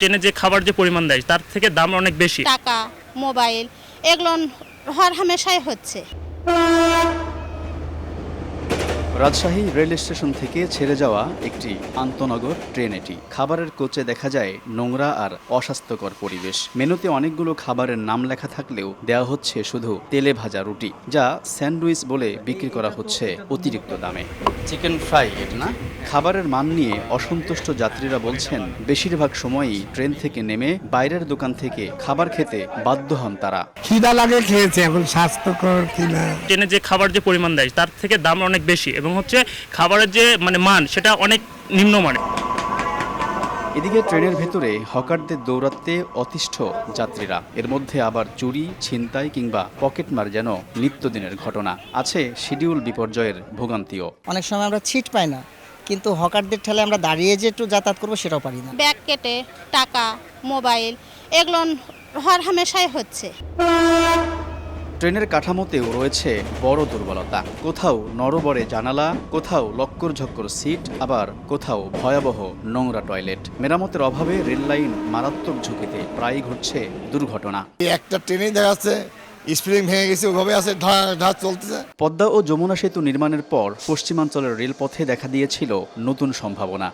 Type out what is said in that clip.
ট্রেনে যে খাবার যে পরিমাণ দেয় তার থেকে দাম অনেক বেশি। টাকা, মোবাইল এগুলো হর হামেশাই হচ্ছে। রাজশাহী রেল স্টেশন থেকে ছেড়ে যাওয়া একটি আন্তনগর ট্রেন এটি। খাবারের কোচে দেখা যায় নোংরা আর অস্বাস্থ্যকর পরিবেশ। মেনুতে অনেকগুলো খাবারের নাম লেখা থাকলেও দেওয়া হচ্ছে শুধু তেলে ভাজা রুটি, যা স্যান্ডউইচ বলে বিক্রি করা হচ্ছে অতিরিক্ত দামে। চিকেন ফ্রাই এটা না? খাবারের মান নিয়ে অসন্তুষ্ট যাত্রীরা বলছেন বেশিরভাগ সময়ই ট্রেন থেকে নেমে বাইরের দোকান থেকে খাবার খেতে বাধ্য হন তারা। খিদা লাগে খেয়েছে, এখন স্বাস্থ্যকর কিনা। ট্রেনে যে খাবার যে পরিমাণ দেয় তার থেকে দাম অনেক বেশি এবং হচ্ছে খাবারের যে মান সেটা অনেক নিম্নমানের। এদিকে ট্রেনের ভেতরে হকারদের দৌরাত্মে অতিষ্ঠ যাত্রীরা। এর মধ্যে আবার চুরি, ছিনতাই কিংবা পকেটমার যেন নিত্যদিনের ঘটনা। আছে শিডিউল বিপর্যয়ের ভোগান্তিও। অনেক সময় আমরা সিট পাই না, কিন্তু হকারদের ঠেলে আমরা দাঁড়িয়ে যে একটু যাতায়াত করবো সেটাও পারি না। ব্যাগ কেটে টাকা, মোবাইল এগুলো হর হামেশাই হচ্ছে। ট্রেনের কাঠামোতেও রয়েছে বড় দুর্বলতা। কোথাও নরবরে জানালা, কোথাও লক্কর ঝক্কর সিট, আবার কোথাও ভয়াবহ নোংরা টয়লেট। মেরামতের অভাবে রেললাইন মারাত্মক ঝুঁকিতে, প্রায়ই ঘটছে দুর্ঘটনা। একটা ট্রেনেই দেখা যাচ্ছে স্প্রিং ভেঙে গেছে, ওভাবে আছে ঢাক চলতেছে। পদ্মা ও যমুনা সেতু নির্মাণের পর পশ্চিমাঞ্চলের রেলপথে দেখা দিয়েছিল নতুন সম্ভাবনা।